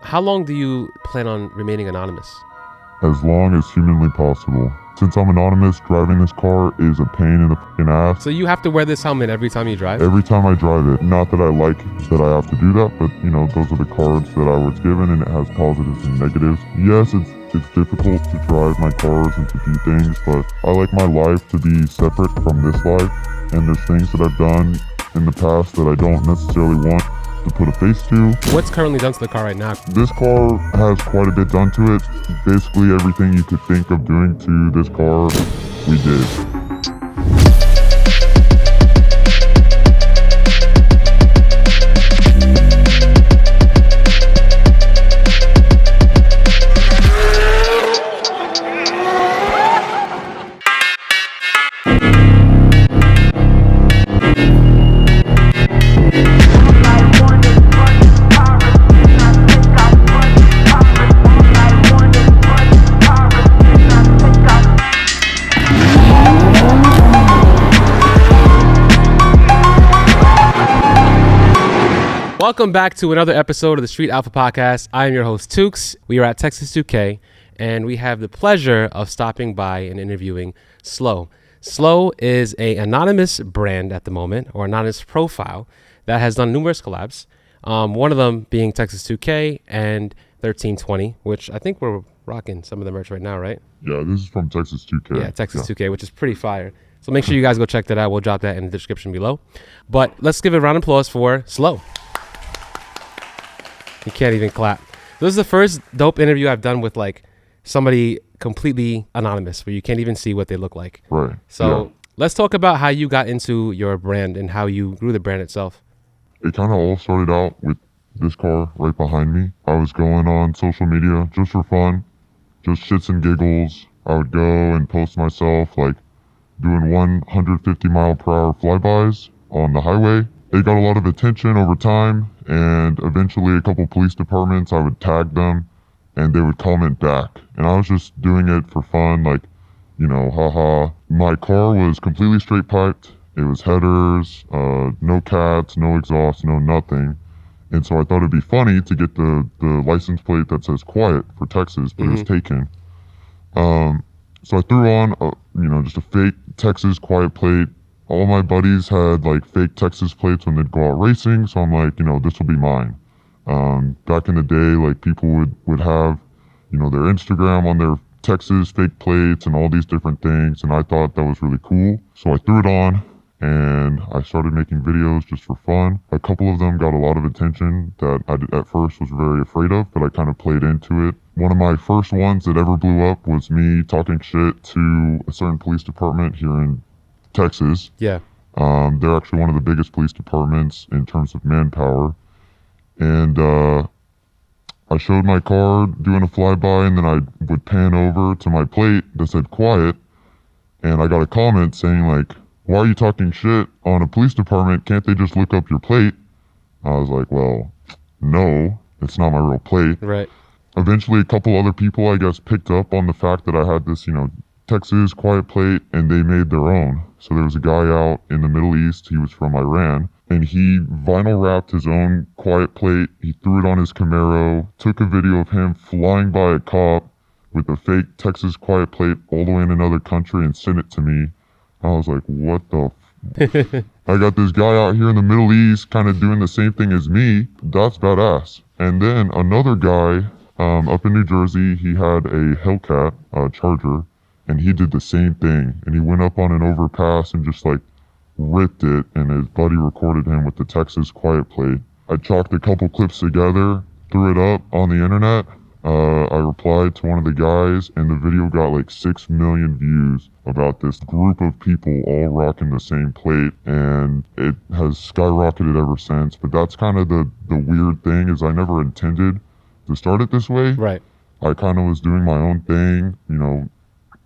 How long do you plan on remaining anonymous? As long as humanly possible. Since I'm anonymous, driving this car is a pain in the fucking ass. So you have to wear this helmet every time you drive? Every time I drive it. Not that I like that I have to do that, but you know, those are the cards that I was given, and it has positives and negatives. Yes, it's difficult to drive my cars and to do things, but I like my life to be separate from this life, and there's things that I've done in the past that I don't necessarily want to put a face to. What's currently done to the car right now? This car has quite a bit done to it. Basically everything you could think of doing to this car, we did. Welcome back to another episode of the Street Alpha Podcast. I am your host, Tukes. We are at Texas 2K, and we have the pleasure of stopping by and interviewing Slo. Slo is an anonymous brand at the moment, or anonymous profile, that has done numerous collabs. One of them being Texas 2K and 1320, which I think we're rocking some of the merch right now, right? Yeah, this is from Texas 2K. Yeah, Texas 2K, which is pretty fire. So make sure you guys go check that out. We'll drop that in the description below. But let's give a round of applause for Slo. You can't even clap. This is the first dope interview I've done with like somebody completely anonymous, where you can't even see what they look like. Right. So Let's talk about how you got into your brand and how you grew the brand itself. It kind of all started out with this car right behind me. I was going on social media just for fun, just shits and giggles. I would go and post myself like doing 150 mile per hour flybys on the highway. It got a lot of attention over time, and eventually a couple police departments, I would tag them and they would comment back. And I was just doing it for fun, like, you know, haha. My car was completely straight piped. It was headers, no cats, no exhaust, no nothing. And so I thought it'd be funny to get the license plate that says quiet for Texas, but it was taken. So I threw on, just a fake Texas quiet plate. All my buddies had like fake Texas plates when they'd go out racing. So I'm like, this will be mine. Back in the day, like people would have, their Instagram on their Texas fake plates and all these different things. And I thought that was really cool. So I threw it on and I started making videos just for fun. A couple of them got a lot of attention that I at first was very afraid of, but I kind of played into it. One of my first ones that ever blew up was me talking shit to a certain police department here in Texas. Yeah. They're actually one of the biggest police departments in terms of manpower. And I showed my car doing a flyby, and then I would pan over to my plate that said quiet. And I got a comment saying like, "Why are you talking shit on a police department? Can't they just look up your plate?" I was like, well, no, it's not my real plate. Right. Eventually, a couple other people, I guess, picked up on the fact that I had this, Texas quiet plate, and they made their own. So there was a guy out in the Middle East. He was from Iran, and he vinyl wrapped his own quiet plate. He threw it on his Camaro, took a video of him flying by a cop with a fake Texas quiet plate all the way in another country and sent it to me. I was like, what the I got this guy out here in the Middle East kind of doing the same thing as me. That's badass. And then another guy up in New Jersey, he had a Hellcat Charger, and he did the same thing. And he went up on an overpass and just like ripped it, and his buddy recorded him with the Texas quiet plate. I chalked a couple clips together, threw it up on the internet. I replied to one of the guys, and the video got like 6 million views about this group of people all rocking the same plate, and it has skyrocketed ever since. But that's kind of the weird thing, is I never intended to start it this way. Right. I kind of was doing my own thing,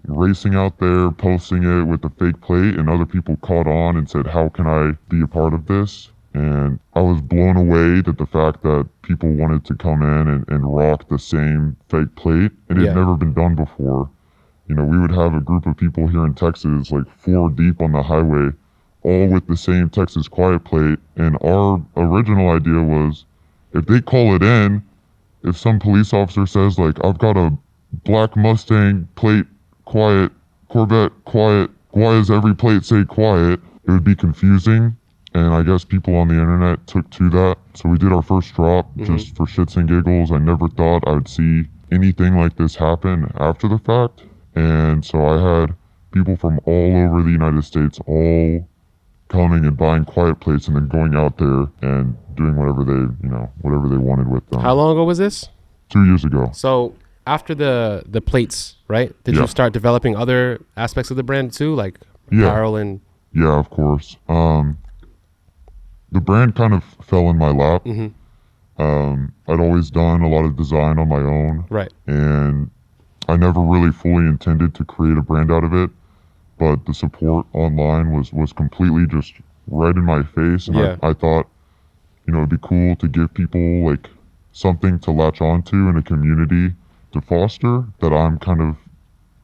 racing out there, posting it with the fake plate, and other people caught on and said, how can I be a part of this? And I was blown away that the fact that people wanted to come in and rock the same fake plate, and it had never been done before. We would have a group of people here in Texas, like 4 deep on the highway, all with the same Texas quiet plate. And our original idea was, if they call it in, if some police officer says like, I've got a black Mustang plate, quiet, Corvette, quiet, why does every plate say quiet? It would be confusing. And I guess people on the internet took to that. So we did our first drop just for shits and giggles. I never thought I would see anything like this happen after the fact. And so I had people from all over the United States all coming and buying quiet plates and then going out there and doing whatever they wanted with them. How long ago was this? 2 years ago. So after the plates, right? Did you start developing other aspects of the brand too, like apparel and? Yeah, of course. The brand kind of fell in my lap. I'd always done a lot of design on my own. Right. And I never really fully intended to create a brand out of it. But the support online was completely just right in my face. And I thought, it'd be cool to give people like something to latch onto in a community to foster that I'm kind of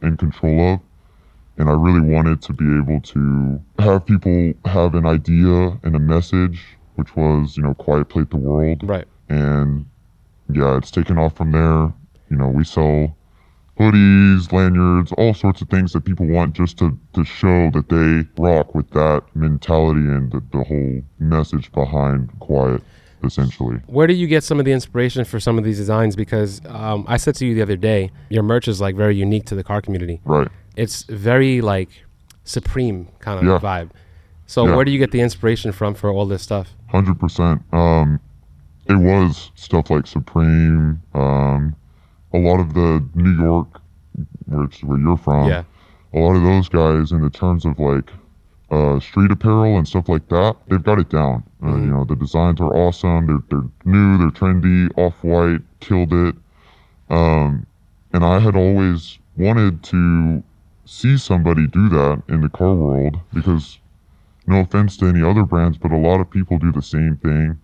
in control of. And I really wanted to be able to have people have an idea and a message, which was, quiet plate the world. Right. And it's taken off from there. We sell hoodies, lanyards, all sorts of things that people want just to show that they rock with that mentality and the whole message behind quiet, essentially. Where do you get some of the inspiration for some of these designs? Because I said to you the other day, your merch is like very unique to the car community. Right. It's very like Supreme kind of vibe. So where do you get the inspiration from for all this stuff? 100%. It was stuff like Supreme, a lot of the New York, where you're from, a lot of those guys in the terms of like street apparel and stuff like that, they've got it down. The designs are awesome. They're new, they're trendy, off-white, killed it. And I had always wanted to see somebody do that in the car world because, no offense to any other brands, but a lot of people do the same thing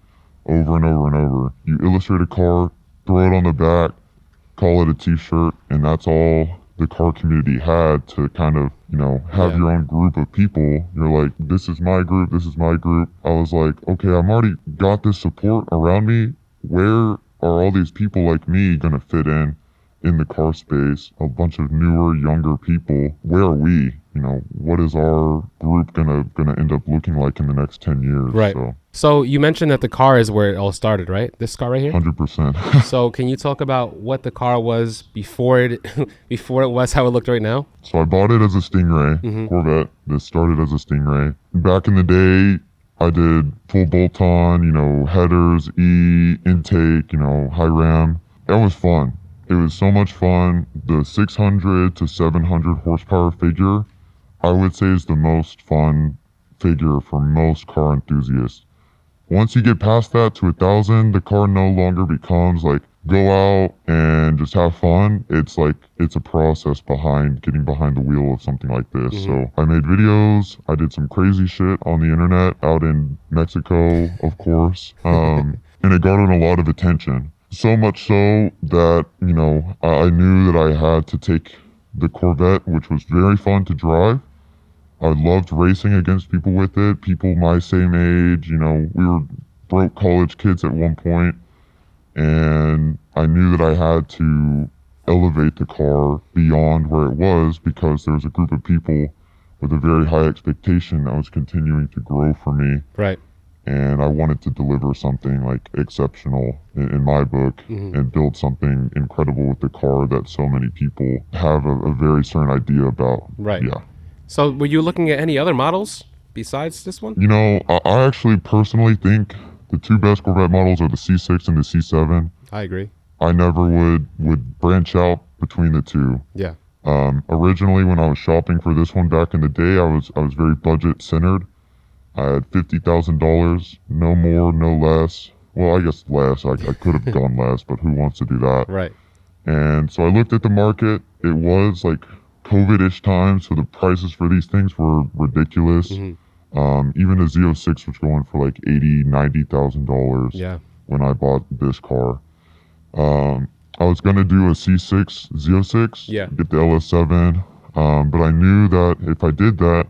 over and over and over. You illustrate a car, throw it on the back, call it a t-shirt, and that's all the car community had to kind of, have your own group of people. You're like, this is my group, this is my group. I was like, okay, I'm already got this support around me. Where are all these people like me gonna fit in the car space? A bunch of newer, younger people. Where are we? What is our group gonna end up looking like in the next 10 years? Right. So you mentioned that the car is where it all started, right? This car right here? 100%. So can you talk about what the car was before it was how it looked right now? So I bought it as a Stingray Corvette. This started as a Stingray. Back in the day, I did full bolt-on, headers, intake, high ram. That was fun. It was so much fun. The 600 to 700 horsepower figure, I would say, is the most fun figure for most car enthusiasts. Once you get past that to 1,000, the car no longer becomes like go out and just have fun. It's like it's a process behind getting behind the wheel of something like this. So I made videos. I did some crazy shit on the internet out in Mexico, of course, and it garnered a lot of attention. So much so that, I knew that I had to take the Corvette, which was very fun to drive. I loved racing against people with it, people my same age. We were broke college kids at one point, and I knew that I had to elevate the car beyond where it was because there was a group of people with a very high expectation that was continuing to grow for me. Right. And I wanted to deliver something like exceptional in my book and build something incredible with the car that so many people have a very certain idea about. Right. Yeah. So were you looking at any other models besides this one? I actually personally think the two best Corvette models are the C6 and the C7. I agree. I never would branch out between the two. Yeah. Originally, when I was shopping for this one back in the day, I was very budget centered. I had $50,000, no more, no less. Well, I guess less. I could have gone less, but who wants to do that? Right. And so I looked at the market. It was like COVID-ish time, so the prices for these things were ridiculous. Even the Z06 was going for like $80,000-$90,000 when I bought this car. I was gonna do a C6 Z06, get the LS7, but I knew that if I did that,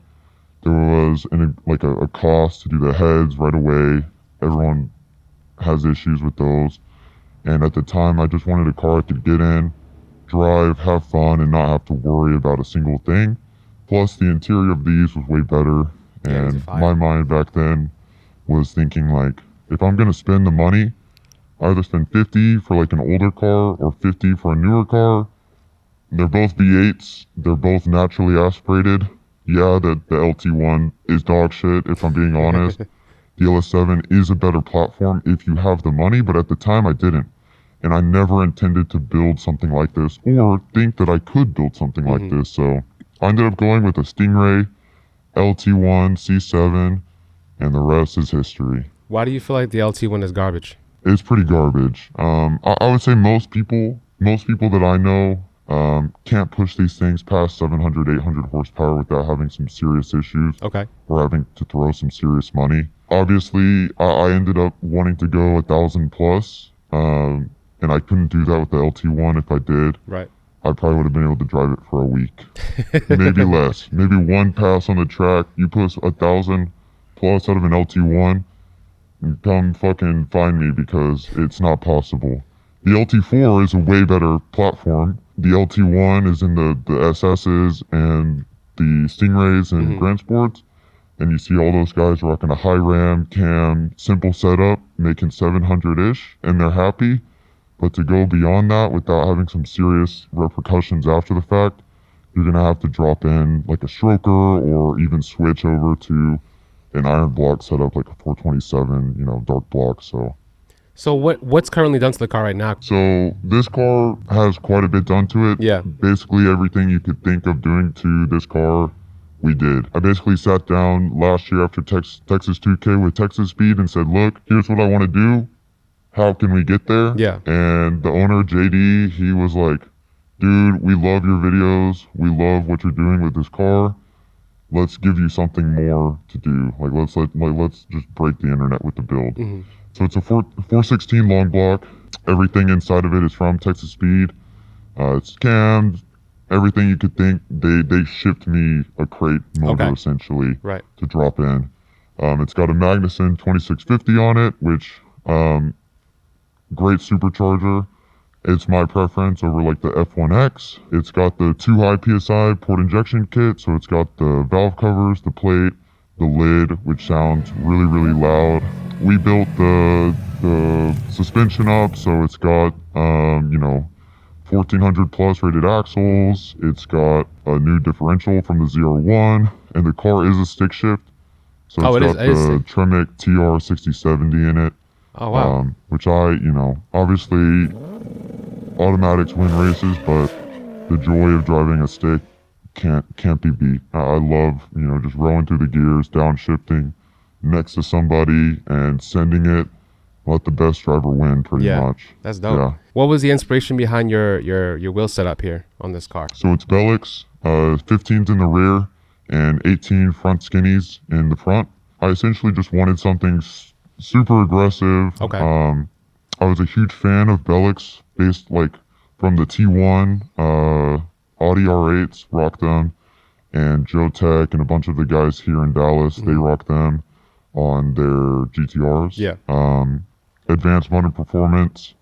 there was a cost to do the heads right away. Everyone has issues with those. And at the time, I just wanted a car I could get in, drive, have fun, and not have to worry about a single thing. Plus, the interior of these was way better. Yeah, these are And fire. my mind back then was thinking like, if I'm going to spend the money, either spend 50 for like an older car or 50 for a newer car. They're both V8s. They're both naturally aspirated. Yeah, the LT1 is dog shit, if I'm being honest. The LS7 is a better platform if you have the money, but at the time I didn't. And I never intended to build something like this or think that I could build something like this. So I ended up going with a Stingray, LT1, C7, and the rest is history. Why do you feel like the LT1 is garbage? It's pretty garbage. I would say most people that I know can't push these things past 700, 800 horsepower without having some serious issues. Okay. Or having to throw some serious money. Obviously, I ended up wanting to go 1,000 plus, and I couldn't do that with the LT1. If I did, Right. I probably would have been able to drive it for a week, maybe less. Maybe one pass on the track. You put 1,000 plus out of an LT1, and come fucking find me because it's not possible. The LT4 is a way better platform. The LT1 is in the SS's and the Stingrays and Grand Sports. And you see all those guys rocking a high ram, cam, simple setup, making 700-ish, and they're happy. But to go beyond that without having some serious repercussions after the fact, you're going to have to drop in like a stroker or even switch over to an iron block setup like a 427, dark block. So what's currently done to the car right now? So this car has quite a bit done to it. Yeah. Basically everything you could think of doing to this car, we did. I basically sat down last year after Texas 2K with Texas Speed and said, look, here's what I want to do. How can we get there? Yeah. And the owner, JD, he was like, dude, we love your videos. We love what you're doing with this car. Let's give you something more to do. Let's just break the internet with the build. So it's a 416 long block. Everything inside of it is from Texas Speed. It's cammed. Everything you could think. They shipped me a crate motor essentially to drop in. It's got a Magnuson 2650 on it, which great supercharger. It's my preference over like the F1X. It's got the 2 high PSI port injection kit, so it's got the valve covers, the plate, the lid, which sounds really, really loud. We built the suspension up, so it's got 1400 plus rated axles. It's got a new differential from the ZR1, and the car is a stick shift. So it's got the Tremec TR6070 in it. Oh wow. Which obviously automatics win races, but the joy of driving a stick can't be beat. I love, just rolling through the gears, downshifting next to somebody and sending it. Let the best driver win, pretty much. That's dope. Yeah. What was the inspiration behind your wheel setup here on this car? So it's Bellix, 15s in the rear and 18 front skinnies in the front. I essentially just wanted something super aggressive. Okay. I was a huge fan of Bellix, based like from the T1, Audi R8s rocked them, and Joe Tech and a bunch of the guys here in Dallas, they rock them on their GTRs. Yeah. Advanced Motor Performance.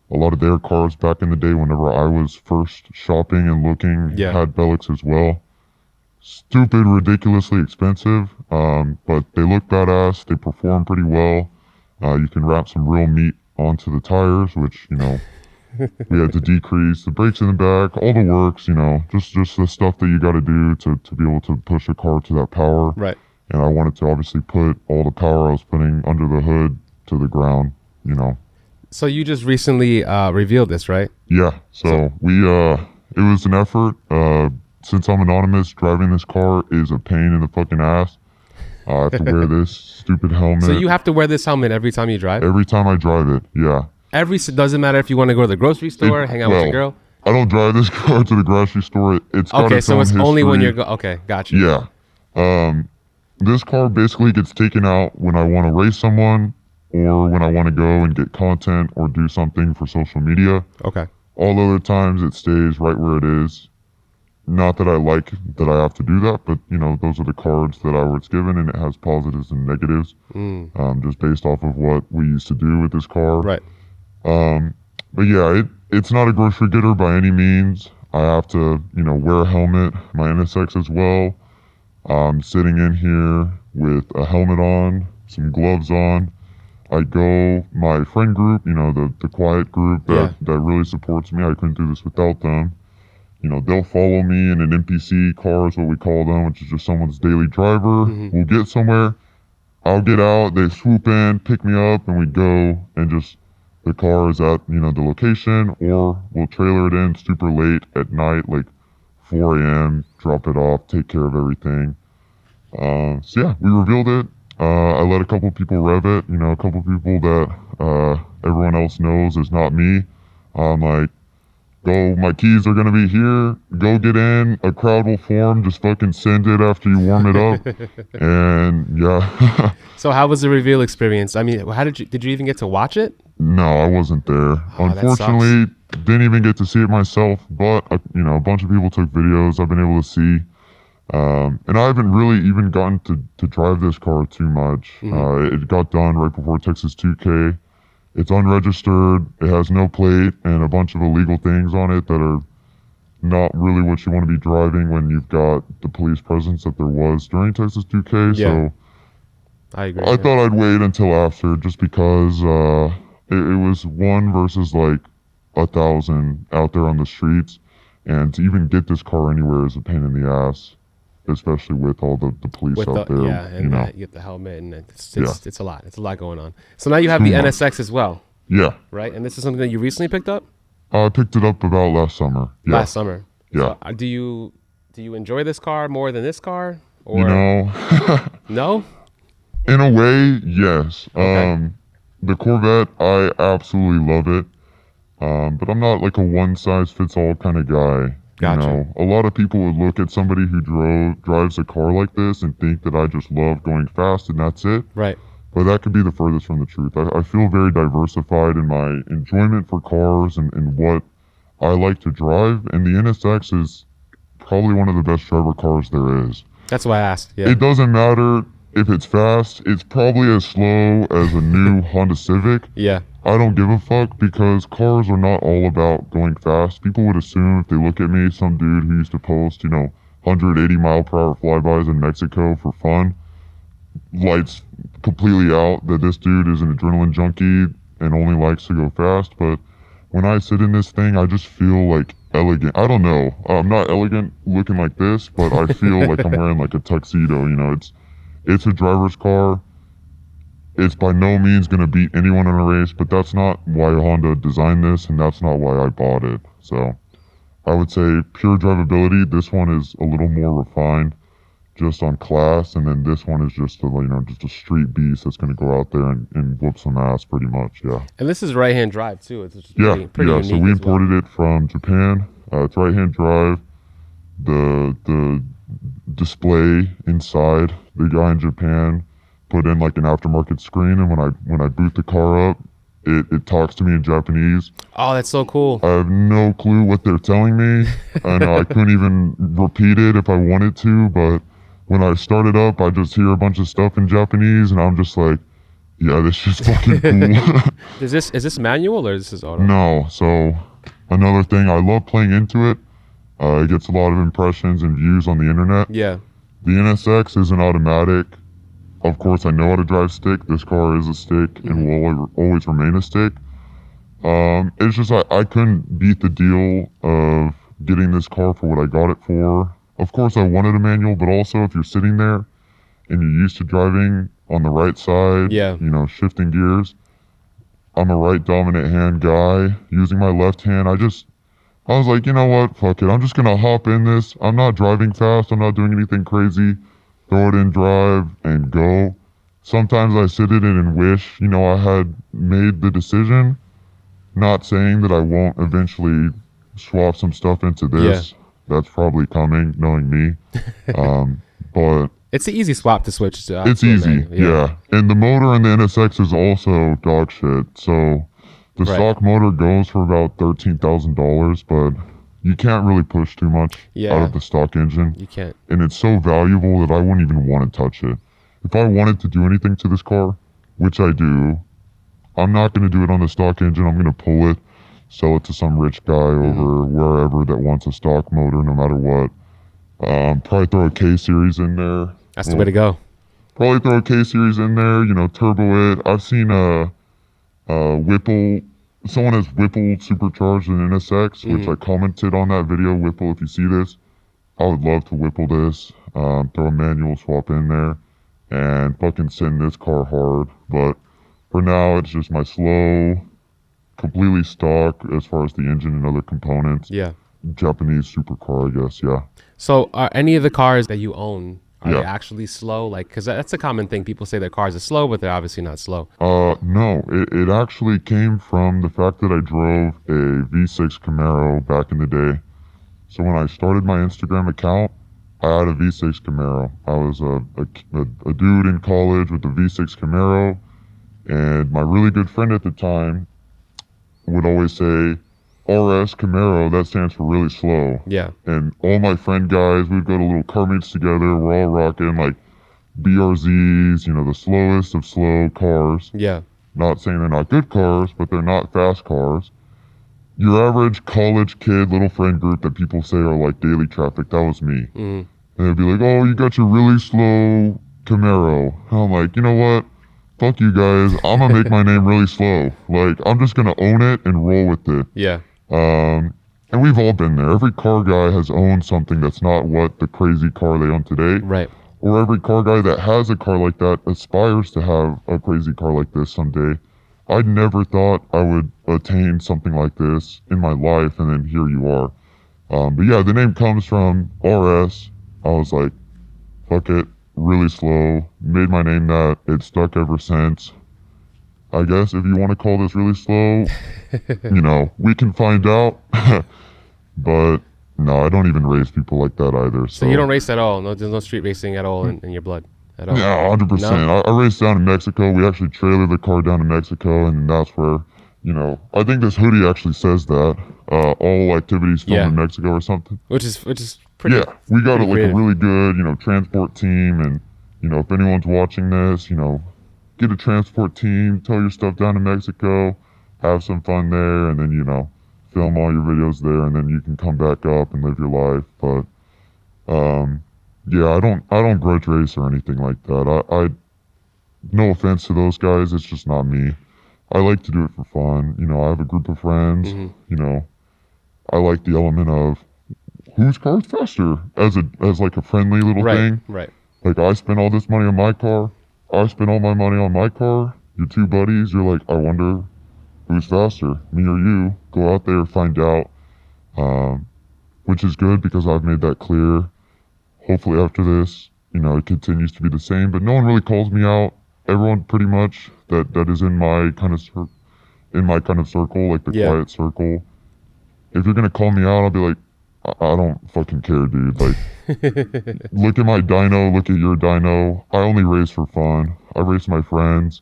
A lot of their cars back in the day, whenever I was first shopping and looking, had Bellix as well. Stupid, ridiculously expensive, but they look badass. They perform pretty well. You can wrap some real meat onto the tires, which, we had to decrease the brakes in the back, all the works, just the stuff that you got to do to be able to push a car to that power. Right. And I wanted to obviously put all the power I was putting under the hood to the ground, So you just recently revealed this, right? Yeah. So it was an effort. Since I'm anonymous, driving this car is a pain in the fucking ass. I have to wear this stupid helmet. So you have to wear this helmet every time you drive? Every time I drive it, yeah. Doesn't matter if you want to go to the grocery store, hang out with your girl? I don't drive this car to the grocery store. It's got its own history. Only when you're okay, gotcha. Yeah. This car basically gets taken out when I want to race someone or when I want to go and get content or do something for social media. Okay. All other times it stays right where it is. Not that I like that I have to do that, but those are the cards that I was given, and it has positives and negatives, just based off of what we used to do with this car. Right. But yeah, it's not a grocery getter by any means. I have to, wear a helmet, my NSX as well. I'm sitting in here with a helmet on, some gloves on. I go, my friend group, the quiet group that really supports me. I couldn't do this without them. They'll follow me in an NPC car is what we call them, which is just someone's daily driver. We'll get somewhere. I'll get out, they swoop in, pick me up, and we go, and just the car is at, the location, or we'll trailer it in super late at night, like 4 a.m., drop it off, take care of everything. So yeah, we revealed it. I let a couple people rev it, a couple people that everyone else knows is not me. I'm like, go, my keys are going to be here. Go get in. A crowd will form. Just fucking send it after you warm it up. And yeah. So how was the reveal experience? I mean, did you even get to watch it? No, I wasn't there. Unfortunately, didn't even get to see it myself. But, a bunch of people took videos I've been able to see. And I haven't really even gotten to drive this car too much. It got done right before Texas 2K. It's unregistered, it has no plate, and a bunch of illegal things on it that are not really what you want to be driving when you've got the police presence that there was during Texas 2K. Yeah. So I agree. I thought I'd wait until after, just because it was 1 versus like 1,000 out there on the streets, and to even get this car anywhere is a pain in the ass, especially with all the police out there. Yeah, and you get the helmet, and it's a lot. It's a lot going on. So now you have the NSX as well. Yeah. Right? And this is something that you recently picked up? I picked it up about last summer. Yeah. Last summer. Yeah. So, do you enjoy this car more than this car? Or no? In a way, yes. Okay. The Corvette, I absolutely love it. But I'm not like a one-size-fits-all kind of guy. Gotcha. A lot of people would look at somebody who drives a car like this and think that I just love going fast and that's it. Right. But that could be the furthest from the truth. I feel very diversified in my enjoyment for cars and what I like to drive. And the NSX is probably one of the best driver cars there is. That's why I asked. Yeah. It doesn't matter if it's fast. It's probably as slow as a new Honda Civic. Yeah. I don't give a fuck, because cars are not all about going fast. People would assume, if they look at me, some dude who used to post, 180 mile per hour flybys in Mexico for fun, lights completely out, that this dude is an adrenaline junkie and only likes to go fast. But when I sit in this thing, I just feel like elegant. I don't know. I'm not elegant looking like this, but I feel like I'm wearing like a tuxedo. It's a driver's car. It's by no means going to beat anyone in a race, but that's not why Honda designed this, and that's not why I bought it. So I would say pure drivability, this one is a little more refined just on class, and then this one is just a street beast that's going to go out there and whoop some ass pretty much, yeah. And this is right-hand drive too. It's just pretty yeah. unique. So we imported it from Japan. It's right-hand drive. The display inside, the guy in Japan put in like an aftermarket screen, and when I boot the car up, it talks to me in Japanese. Oh, that's so cool. I have no clue what they're telling me. I know I couldn't even repeat it if I wanted to, but when I started up, I just hear a bunch of stuff in Japanese, and I'm just like, yeah, this shit's fucking cool. Is this manual or is this auto? No. So another thing, I love playing into it. It gets a lot of impressions and views on the internet. Yeah. The NSX is an automatic. Of course, I know how to drive stick. This car is a stick and will always remain a stick. It's just I couldn't beat the deal of getting this car for what I got it for. Of course, I wanted a manual, but also if you're sitting there and you're used to driving on the right side, shifting gears, I'm a right dominant hand guy. Using my left hand, I was like, you know what, fuck it. I'm just going to hop in this. I'm not driving fast. I'm not doing anything crazy. Throw it in drive and go. Sometimes I sit in it and wish, I had made the decision. Not saying that I won't eventually swap some stuff into this. Yeah. That's probably coming, knowing me. But it's an easy swap to switch to. It's easy, yeah. And the motor in the NSX is also dog shit. So the stock motor goes for about $13,000, but you can't really push too much out of the stock engine. You can't. And it's so valuable that I wouldn't even want to touch it. If I wanted to do anything to this car, which I do, I'm not going to do it on the stock engine. I'm going to pull it, sell it to some rich guy over wherever that wants a stock motor no matter what. Probably throw a K-Series in there. That's the way to go. Probably throw a K-Series in there, you know, turbo it. I've seen Whipple, someone has Whipple supercharged an NSX, which I commented on that video. Whipple, if you see this, I would love to Whipple this, throw a manual swap in there, and fucking send this car hard. But for now, it's just my slow, completely stock as far as the engine and other components. Yeah. Japanese supercar, I guess, yeah. So are any of the cars that you own, are Yeah. they actually slow? Like, because that's a common thing. People say their cars are slow, but they're obviously not slow. No, it actually came from the fact that I drove a V6 Camaro back in the day. So when I started my Instagram account, I had a V6 Camaro. I was a dude in college with a V6 Camaro, and my really good friend at the time would always say, RS Camaro, that stands for really slow. Yeah. And all my friend guys, we'd go to little car meets together. We're all rocking like BRZs, you know, the slowest of slow cars. Yeah. Not saying they're not good cars, but they're not fast cars. Your average college kid, little friend group that people say are like daily traffic, that was me. And they'd be like, oh, you got your really slow Camaro. And I'm like, you know what? Fuck you guys. I'm going to make my name really slow. Like, I'm just going to own it and roll with it. Yeah. And we've all been there. Every car guy has owned something that's not what the crazy car they own today. Right. Or every car guy that has a car like that aspires to have a crazy car like this someday. I never thought I would attain something like this in my life, and then here you are. But yeah, the name comes from RS. I was like, fuck it, really slow. Made my name that. It's stuck ever since. I guess if you want to call this really slow, you know, we can find out. But no, I don't even race people like that either. So you don't race at all? No, there's no street racing at all in your blood at all? Yeah, 100%. No? I raced down in Mexico. We actually trailered the car down to Mexico, and that's where, you know, I think this hoodie actually says that. All activities filmed in Mexico or something. Which is pretty. Yeah, we got pretty like creative. a really good, you know, transport team, and, you know, if anyone's watching this, you know, get a transport team, tow your stuff down to Mexico, have some fun there, and then, you know, film all your videos there, and then you can come back up and live your life. But yeah, I don't grudge race or anything like that. I no offense to those guys, it's just not me. I like to do it for fun. You know, I have a group of friends. You know, I like the element of whose car is faster as like a friendly little thing. Right. Like, I spend all this money on my car. I spend all my money on my car. Your two buddies, you're like, I wonder who's faster, me or you. Go out there, find out. Which is good because I've made that clear. Hopefully after this, you know, it continues to be the same. But no one really calls me out. Everyone pretty much that is in my kind of circle, like the quiet circle. If you're gonna call me out, I'll be like, I don't fucking care, dude. Like, look at my dyno, look at your dyno. I only race for fun. I race my friends.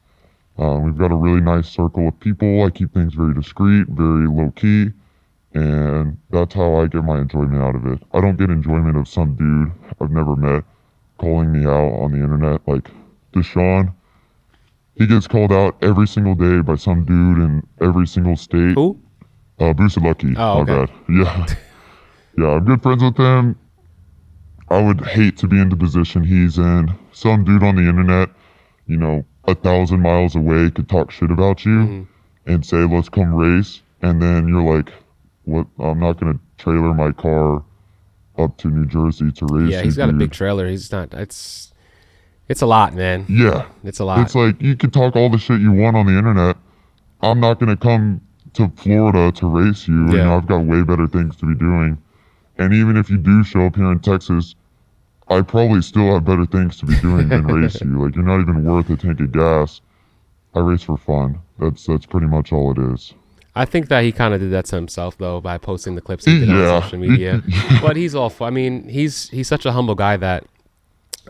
We've got a really nice circle of people. I keep things very discreet, very low key, and that's how I get my enjoyment out of it. I don't get enjoyment of some dude I've never met calling me out on the internet. Like Deshaun, he gets called out every single day by some dude in every single state. Who? Boosted Lucky. Oh, okay. My bad. Yeah. Yeah, I'm good friends with him. I would hate to be in the position he's in. Some dude on the internet, you know, 1,000 miles away could talk shit about you and say, let's come race. And then you're like, what? I'm not going to trailer my car up to New Jersey to race. Yeah, he's got a big trailer. He's not, it's a lot, man. Yeah. It's a lot. It's like, you can talk all the shit you want on the internet. I'm not going to come to Florida to race you. You know, I've got way better things to be doing. And even if you do show up here in Texas, I probably still have better things to be doing than race you. Like, you're not even worth a tank of gas. I race for fun. That's pretty much all it is. I think that he kind of did that to himself, though, by posting the clips he did on social media. But he's awful. I mean, he's such a humble guy that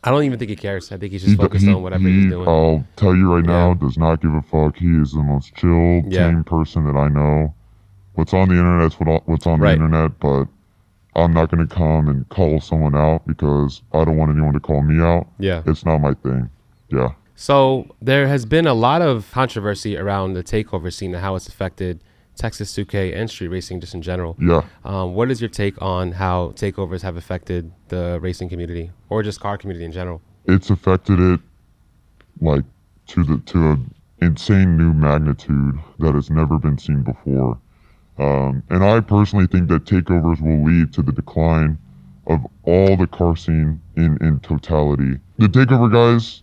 I don't even think he cares. I think he's just focused on whatever he's doing. I'll tell you right now, does not give a fuck. He is the most chilled, tame person that I know. What's on the internet's what's on the internet, but I'm not going to come and call someone out because I don't want anyone to call me out. Yeah. It's not my thing. Yeah. So there has been a lot of controversy around the takeover scene and how it's affected Texas 2K and street racing just in general. Yeah. What is your take on how takeovers have affected the racing community or just car community in general? It's affected it like to a insane new magnitude that has never been seen before. And I personally think that takeovers will lead to the decline of all the car scene in totality. The takeover guys,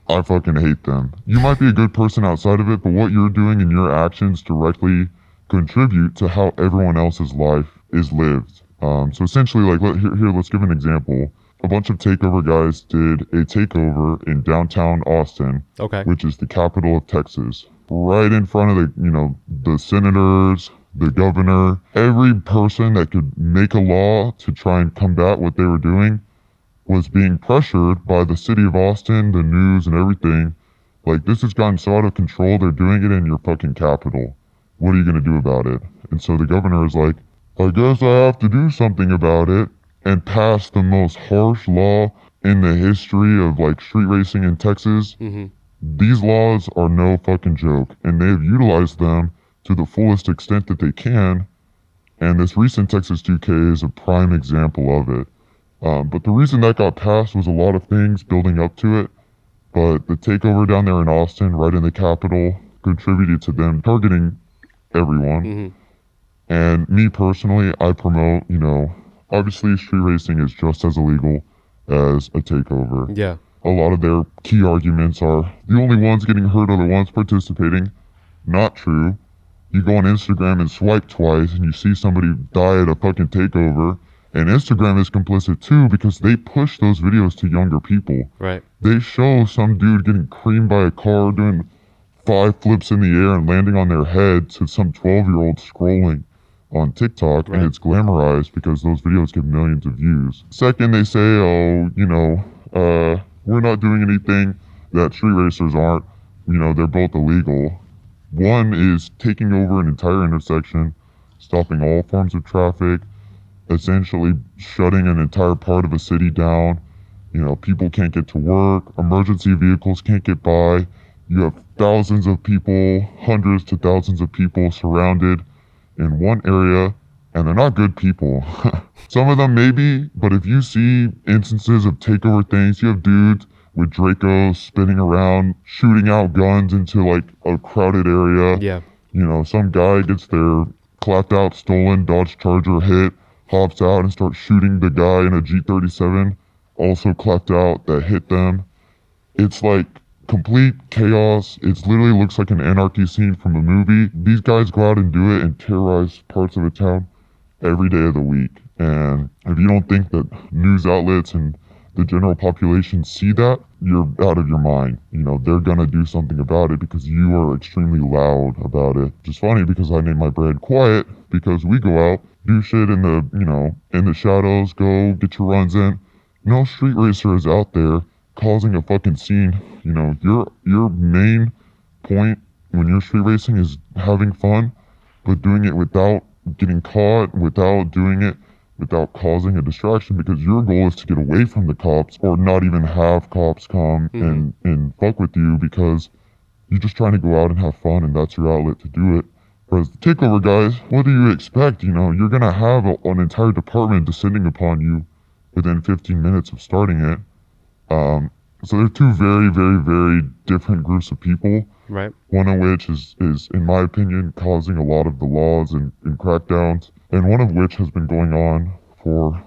I fucking hate them. You might be a good person outside of it, but what you're doing and your actions directly contribute to how everyone else's life is lived. So essentially, like, let's give an example. A bunch of takeover guys did a takeover in downtown Austin, which is the capital of Texas, right in front of the senators, the governor, every person that could make a law to try and combat what they were doing was being pressured by the city of Austin, the news, and everything. Like, this has gotten so out of control, they're doing it in your fucking capital. What are you going to do about it? And so the governor is like, I guess I have to do something about it, and pass the most harsh law in the history of, like, street racing in Texas. Mm-hmm. These laws are no fucking joke, and they have utilized them to the fullest extent that they can, and this recent Texas 2K is a prime example of it. But the reason that got passed was a lot of things building up to it. But the takeover down there in Austin, right in the capital, contributed to them targeting everyone. Mm-hmm. And me personally, I promote, obviously street racing is just as illegal as a takeover. Yeah. A lot of their key arguments are the only ones getting hurt are the ones participating. Not true. You go on Instagram and swipe twice and you see somebody die at a fucking takeover. And Instagram is complicit too because they push those videos to younger people. Right. They show some dude getting creamed by a car doing 5 flips in the air and landing on their head to some 12-year-old scrolling on TikTok. Right. And it's glamorized because those videos get millions of views. Second, they say, we're not doing anything that street racers aren't. They're both illegal. One is taking over an entire intersection, stopping all forms of traffic, essentially shutting an entire part of a city down. People can't get to work, emergency vehicles can't get by. You have thousands of people, hundreds to thousands of people surrounded in one area, and they're not good people. Some of them maybe, but if you see instances of takeover things, you have dudes with Dracos spinning around, shooting out guns into like a crowded area. Yeah. Some guy gets their clapped out, stolen Dodge Charger hit, hops out and starts shooting the guy in a G37, also clapped out, that hit them. It's like complete chaos. It literally looks like an anarchy scene from a movie. These guys go out and do it and terrorize parts of a town every day of the week. And if you don't think that news outlets and the general population see that, you're out of your mind. They're gonna do something about it because you are extremely loud about it. Which is funny because I name my brand Quiet because we go out, do shit in the shadows, go get your runs in. No street racer is out there causing a fucking scene. Your main point when you're street racing is having fun, but doing it without getting caught, without doing it without causing a distraction, because your goal is to get away from the cops or not even have cops come and fuck with you because you're just trying to go out and have fun and that's your outlet to do it. Whereas the takeover guys, what do you expect? You're going to have an entire department descending upon you within 15 minutes of starting it. So they're two very, very, very different groups of people. Right. One of which is in my opinion, causing a lot of the laws and crackdowns. And one of which has been going on for,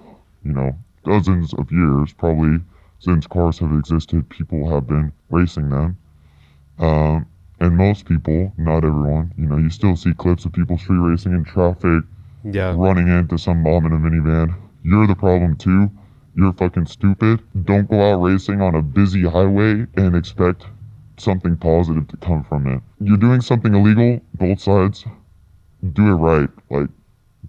dozens of years, probably since cars have existed, people have been racing them. And most people, not everyone, you still see clips of people street racing in traffic, running into some mom in a minivan. You're the problem too. You're fucking stupid. Don't go out racing on a busy highway and expect something positive to come from it. You're doing something illegal, both sides. Do it right. Like,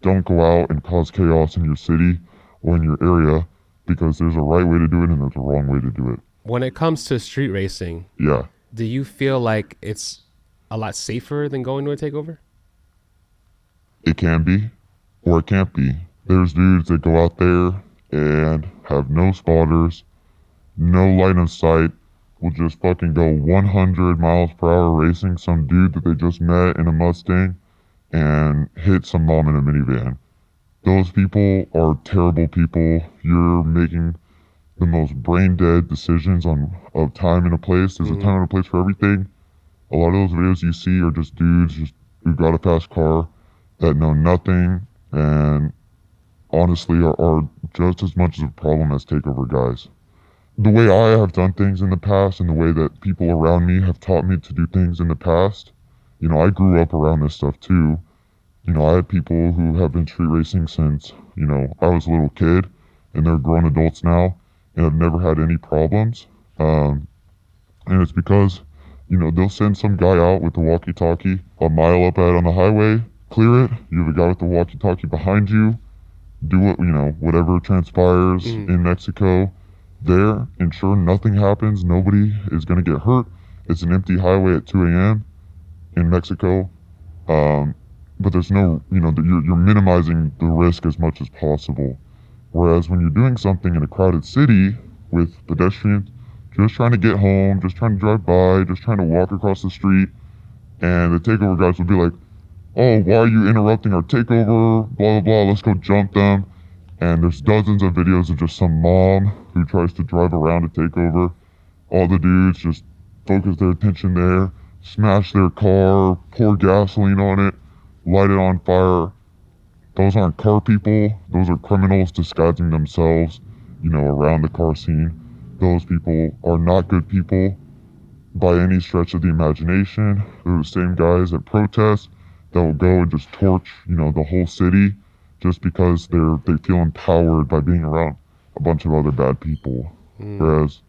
don't go out and cause chaos in your city or in your area because there's a right way to do it and there's a wrong way to do it. When it comes to street racing, do you feel like it's a lot safer than going to a takeover? It can be, or it can't be. There's dudes that go out there and have no spotters, no line of sight, will just fucking go 100 miles per hour racing some dude that they just met in a Mustang and hit some mom in a minivan. Those people are terrible people. You're making the most brain dead decisions of time and a place. There's a time and a place for everything. A lot of those videos you see are just dudes who got a fast car that know nothing and honestly are just as much of a problem as takeover guys. The way I have done things in the past and the way that people around me have taught me to do things in the past, I grew up around this stuff too. I had people who have been street racing since, I was a little kid, and they're grown adults now, and have never had any problems. And it's because, they'll send some guy out with the walkie-talkie a mile up out on the highway, clear it, you have a guy with the walkie-talkie behind you, do what, whatever transpires in Mexico there, ensure nothing happens, nobody is going to get hurt. It's an empty highway at 2 a.m. in Mexico. But there's no, you're minimizing the risk as much as possible. Whereas when you're doing something in a crowded city with pedestrians just trying to get home, just trying to drive by, just trying to walk across the street, and the takeover guys will be like, oh, why are you interrupting our takeover? Blah, blah, blah, let's go jump them. And there's dozens of videos of just some mom who tries to drive around a takeover. All the dudes just focus their attention there, smash their car, pour gasoline on it, light it on fire. Those aren't car people. Those are criminals disguising themselves, around the car scene. Those people are not good people by any stretch of the imagination. They're the same guys at protests that will go and just torch, the whole city just because they feel empowered by being around a bunch of other bad people. Whereas,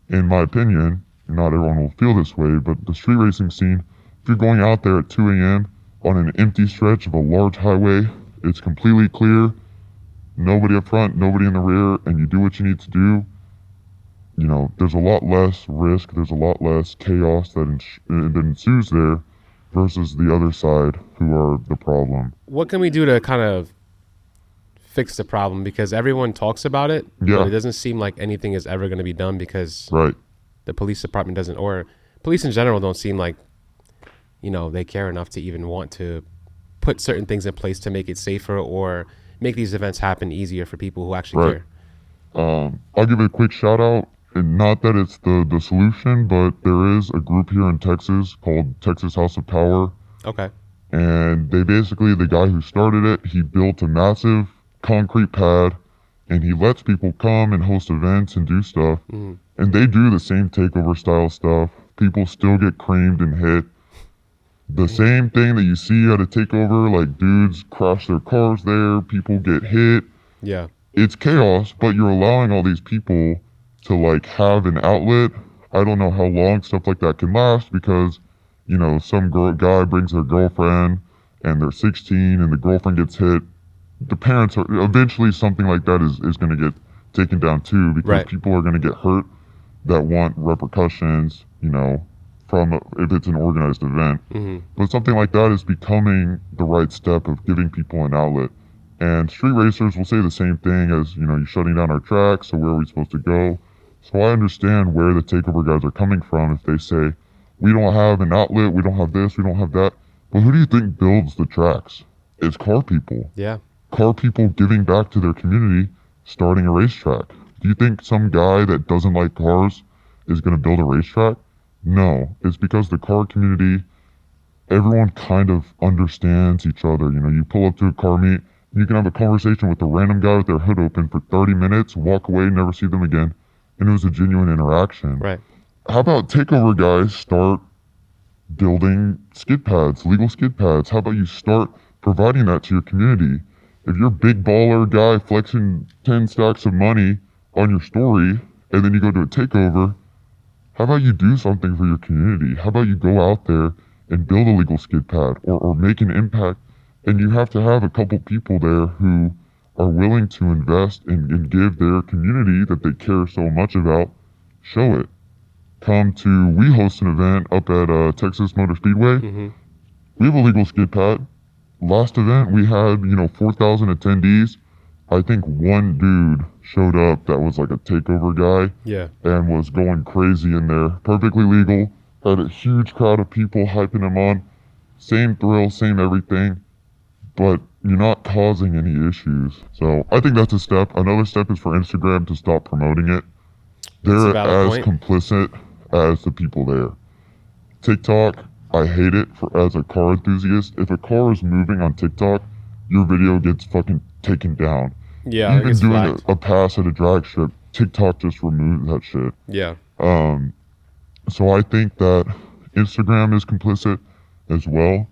in my opinion, not everyone will feel this way, but the street racing scene, if you're going out there at 2 a.m. on an empty stretch of a large highway, it's completely clear, nobody up front, nobody in the rear, and you do what you need to do, there's a lot less risk, there's a lot less chaos that ensues there versus the other side who are the problem. What can we do to kind of fix the problem? Because everyone talks about it, but it doesn't seem like anything is ever going to be done because the police department doesn't, or police in general don't seem like, they care enough to even want to put certain things in place to make it safer or make these events happen easier for people who actually care. I'll give a quick shout out. And not that it's the solution, but there is a group here in Texas called Texas House of Power. Okay. And they basically, the guy who started it, he built a massive concrete pad and he lets people come and host events and do stuff. And they do the same takeover style stuff. People still get creamed and hit. The same thing that you see at a takeover, like dudes crash their cars there, people get hit. Yeah. It's chaos, but you're allowing all these people to have an outlet. I don't know how long stuff like that can last because, some guy brings their girlfriend and they're 16 and the girlfriend gets hit. The parents are, eventually something like that is going to get taken down too because people are going to get hurt that want repercussions, from if it's an organized event. But something like that is becoming the right step of giving people an outlet. And street racers will say the same thing as, you're shutting down our tracks, so where are we supposed to go? So I understand where the takeover guys are coming from if they say, we don't have an outlet, we don't have this, we don't have that. But who do you think builds the tracks? It's car people. Yeah. Car people giving back to their community, starting a racetrack. Do you think some guy that doesn't like cars is going to build a racetrack? No. It's because the car community, everyone kind of understands each other. You pull up to a car meet, you can have a conversation with a random guy with their hood open for 30 minutes, walk away, never see them again. And it was a genuine interaction. Right. How about takeover guys start building skid pads, legal skid pads? How about you start providing that to your community? If you're a big baller guy flexing 10 stacks of money on your story, and then you go to a takeover, how about you do something for your community? How about you go out there and build a legal skid pad or make an impact? And you have to have a couple people there who are willing to invest and give their community that they care so much about, show it. We host an event up at Texas Motor Speedway. We have a legal skid pad. Last event we had, 4,000 attendees. I think one dude showed up that was like a takeover guy Yeah. and was going crazy in there. Perfectly legal. Had a huge crowd of people hyping him on. Same thrill, same everything. But you're not causing any issues. So I think that's a step. Another step is for Instagram to stop promoting it. That's a They're valid as point. complicit as the people there. TikTok, I hate it as a car enthusiast. If a car is moving on TikTok, your video gets fucking taken down. Yeah, it Even gets doing flagged. a pass at a drag strip, TikTok just removes that shit. Yeah. So I think that Instagram is complicit as well.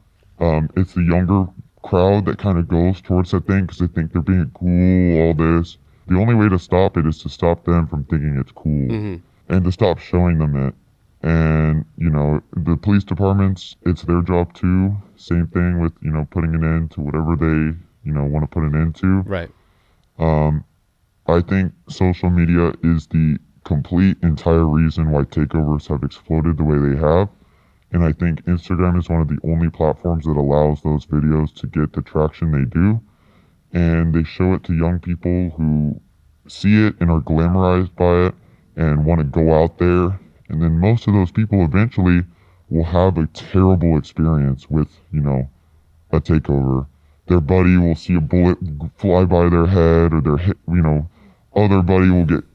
It's the younger crowd that kind of goes towards that thing because they think they're being cool, all this. The only way to stop it is to stop them from thinking it's cool and to stop showing them it. And, you know, the police departments, it's their job too. Same thing with, you know, putting an end to whatever they, you know, want to put an end to. Right. I think social media is the complete entire reason why takeovers have exploded the way they have. And I think Instagram is one of the only platforms that allows those videos to get the traction they do. And they show it to young people who see it and are glamorized by it and want to go out there. And then most of those people eventually will have a terrible experience with, you know, a takeover. Their buddy will see a bullet fly by their head, or their hit, you know, other buddy will get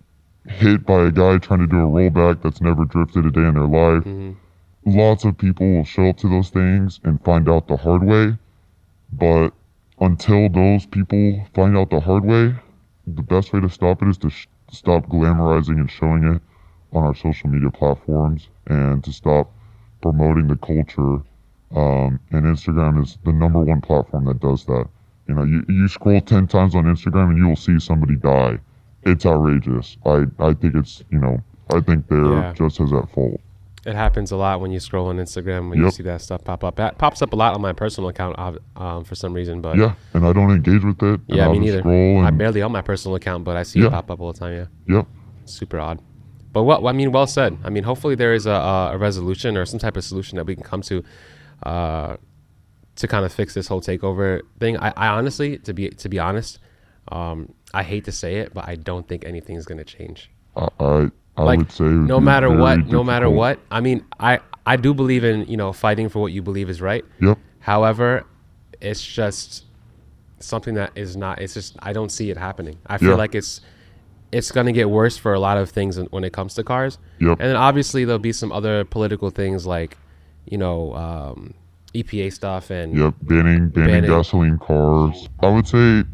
hit by a guy trying to do a rollback that's never drifted a day in their life. Lots of people will show up to those things and find out the hard way. But until those people find out the hard way, the best way to stop it is to stop glamorizing and showing it on our social media platforms and to stop promoting the culture. And Instagram is the number one platform that does that. You know, you scroll 10 times on Instagram and you will see somebody die. It's outrageous. I think it's, you know, I think they're just as at fault. It happens a lot when you scroll on Instagram, when you see that stuff pop up. That pops up a lot on my personal account for some reason. But yeah, and I don't engage with it. Yeah, me neither. I barely on my personal account, but I see it pop up all the time, Yep. Super odd. But well said. I mean, hopefully there is a resolution or some type of solution that we can come to kind of fix this whole takeover thing. I honestly, to be honest, I hate to say it, but I don't think anything's going to change. I would say no matter what. I mean, I do believe in, you know, fighting for what you believe is right. Yep. However, it's just something that is not. It's just I don't see it happening. I feel like it's going to get worse for a lot of things when it comes to cars. Yep. And then obviously there'll be some other political things like, you know, EPA stuff and banning gasoline cars. I would say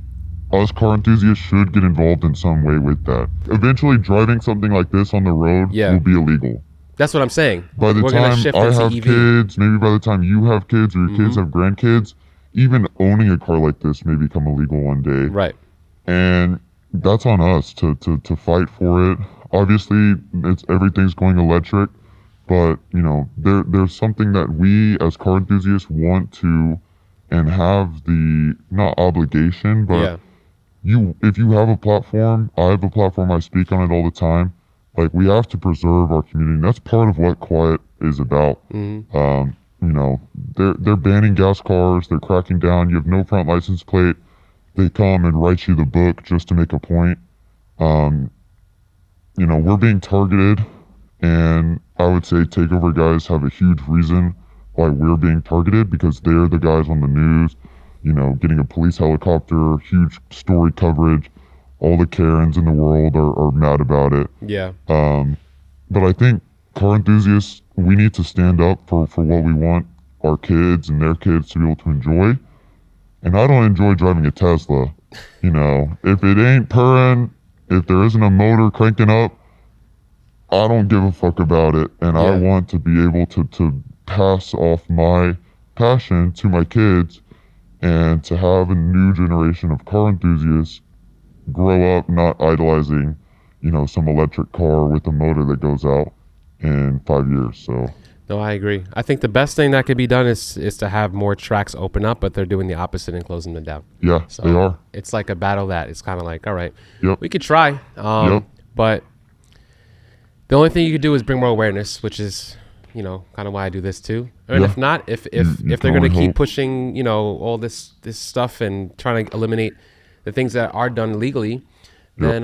us car enthusiasts should get involved in some way with that. Eventually, driving something like this on the road will be illegal. That's what I'm saying. By the time I have kids, maybe by the time you have kids or your kids have grandkids, even owning a car like this may become illegal one day. Right. And that's on us to fight for it. Obviously, everything's going electric, but you know, there's something that we as car enthusiasts want to and have the not obligation, but if you have a platform, I have a platform, I speak on it all the time. Like, we have to preserve our community. That's part of what Quiet is about. You know, they're banning gas cars, they're cracking down. You have no front license plate. They come and write you the book just to make a point. You know, we're being targeted, and I would say takeover guys have a huge reason why we're being targeted, because they're the guys on the news, you know, getting a police helicopter, huge story coverage. All the Karens in the world are mad about it. Yeah. But I think car enthusiasts, we need to stand up for what we want our kids and their kids to be able to enjoy. And I don't enjoy driving a Tesla. You know, if it ain't purring, if there isn't a motor cranking up, I don't give a fuck about it. And I want to be able to pass off my passion to my kids and to have a new generation of car enthusiasts grow up not idolizing, you know, some electric car with a motor that goes out in 5 years. So no, I agree. I think the best thing that could be done is to have more tracks open up, but they're doing the opposite and closing them down. Yeah, so they are. It's like a battle that it's kind of like, all right, we could try, but the only thing you could do is bring more awareness, which is, you know, kind of why I do this too. And if not, if they're going to keep pushing, you know, all this stuff and trying to eliminate the things that are done legally, then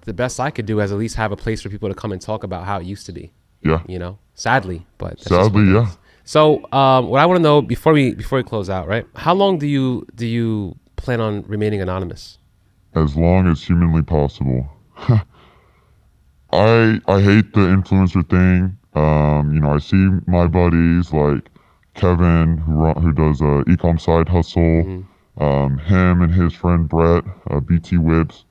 the best I could do is at least have a place for people to come and talk about how it used to be. Yeah. You know, sadly, but that's Sadly, just what it yeah. is. So what I want to know before we close out, right? How long do you plan on remaining anonymous? As long as humanly possible. I hate the influencer thing. You know, I see my buddies like Kevin who does a ecom side hustle. Him and his friend Brett, BT Whips.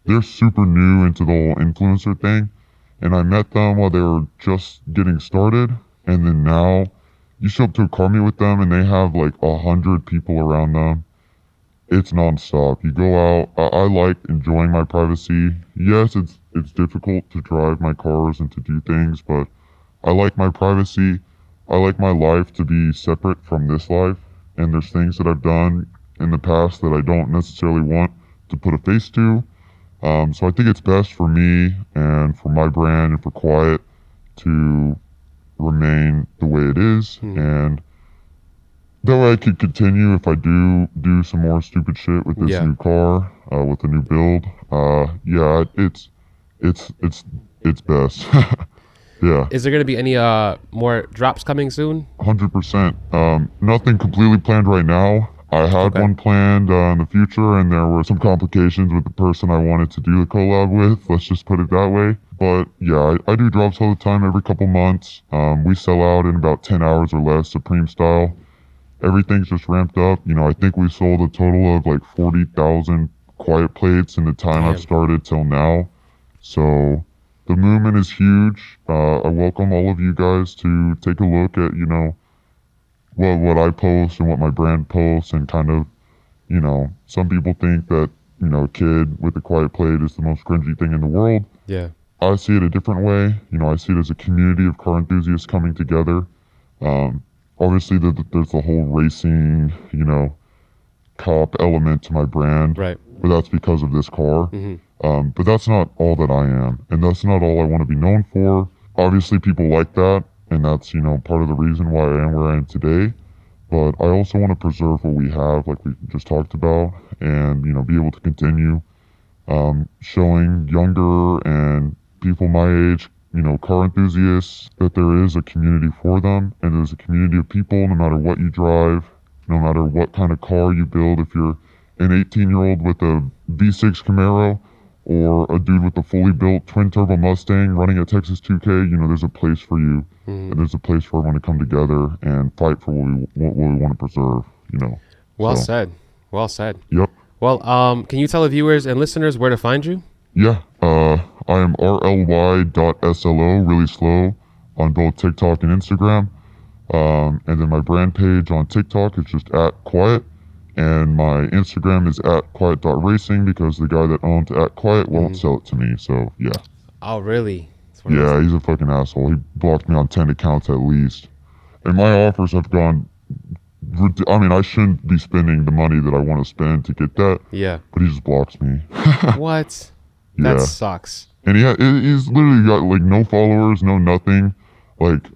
They're super new into the whole influencer thing, and I met them while they were just getting started, and then now you show up to a car meet with them and they have like 100 people around them. It's nonstop. You go out. I like enjoying my privacy. Yes, it's difficult to drive my cars and to do things, but I like my privacy. I like my life to be separate from this life, and there's things that I've done in the past that I don't necessarily want to put a face to. So I think it's best for me and for my brand and for Quiet to remain the way it is, and that way I could continue if I do some more stupid shit with this new car, with a new build. Yeah, it's best. Yeah. Is there going to be any more drops coming soon? 100%. Nothing completely planned right now. I had one planned in the future, and there were some complications with the person I wanted to do the collab with. Let's just put it that way. But yeah, I do drops all the time, every couple months. We sell out in about 10 hours or less, Supreme style. Everything's just ramped up. You know, I think we sold a total of like 40,000 Quiet plates in the time I've started till now. So the movement is huge. I welcome all of you guys to take a look at, you know, what I post and what my brand posts, and kind of, you know, some people think that, you know, a kid with a Quiet plate is the most cringy thing in the world. Yeah. I see it a different way. You know, I see it as a community of car enthusiasts coming together. Obviously, there's the whole racing, you know, cop element to my brand. Right. But that's because of this car. But that's not all that I am. And that's not all I want to be known for. Obviously, people like that. And that's, you know, part of the reason why I am where I am today. But I also want to preserve what we have, like we just talked about. And, you know, be able to continue showing younger and people my age, you know, car enthusiasts, that there is a community for them, and there's a community of people no matter what you drive, no matter what kind of car you build. If you're an 18-year-old with a V6 Camaro, or a dude with a fully built twin turbo Mustang running a Texas 2K, you know, there's a place for you, and there's a place for everyone to come together and fight for what we want to preserve, you know. Well said. Well said. Yep. Well, can you tell the viewers and listeners where to find you? Yeah, I am rly.slo, RlySlo, on both TikTok and Instagram. And then my brand page on TikTok is just @Quiet, and my Instagram is @Quiet.racing, because the guy that owns @Quiet won't sell it to me. So yeah. Oh, really? Yeah, he's a fucking asshole. He blocked me on 10 accounts at least, and my offers have gone. I mean, I shouldn't be spending the money that I want to spend to get that. Yeah. But he just blocks me. What? Yeah. That sucks. And he's literally got like no followers, no nothing, like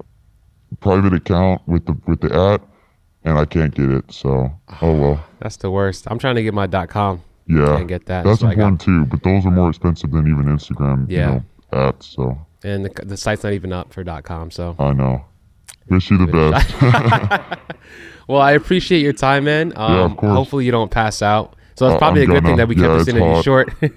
private account with the @ and I can't get it. So oh well. That's the worst. I'm trying to get my .com. Yeah. Can't get that. That's so important too, but those are more expensive than even Instagram. Yeah. You know, So. And the site's not even up for .com. So. I know. Wish you the best. Well, I appreciate your time, man. Yeah, of course. Hopefully you don't pass out. So it's probably a good thing that we kept this interview short. I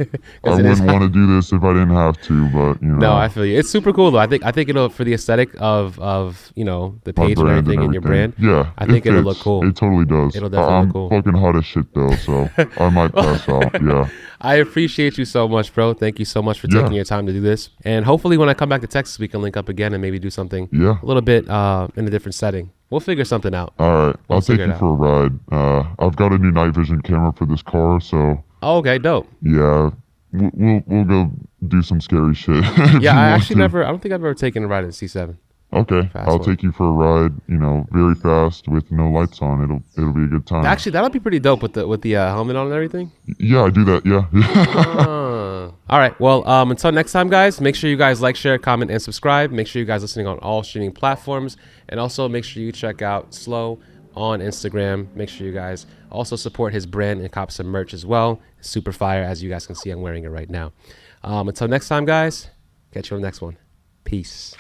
wouldn't want to do this if I didn't have to, but you know. No, I feel you. It's super cool though. I think it'll, for the aesthetic of you know, the page and everything and your brand. Yeah, I think it'll look cool. It totally does. It'll definitely look cool. I'm fucking hot as shit though, so I might pass out. Yeah. I appreciate you so much, bro. Thank you so much for taking your time to do this. And hopefully when I come back to Texas, we can link up again and maybe do something a little bit in a different setting. We'll figure something out. All right. I'll take you for a ride. I've got a new night vision camera for this car, so. Oh, okay, dope. Yeah. We'll go do some scary shit. Yeah, I don't think I've ever taken a ride in C7. Okay, I'll take you for a ride. You know, very fast with no lights on. It'll be a good time. Actually, that'll be pretty dope with the helmet on and everything. Yeah, I do that. Yeah. All right. Well, until next time, guys. Make sure you guys like, share, comment, and subscribe. Make sure you guys listening on all streaming platforms, and also make sure you check out Slo on Instagram. Make sure you guys also support his brand and cop some merch as well. It's super fire, as you guys can see. I'm wearing it right now. Until next time, guys. Catch you on the next one. Peace.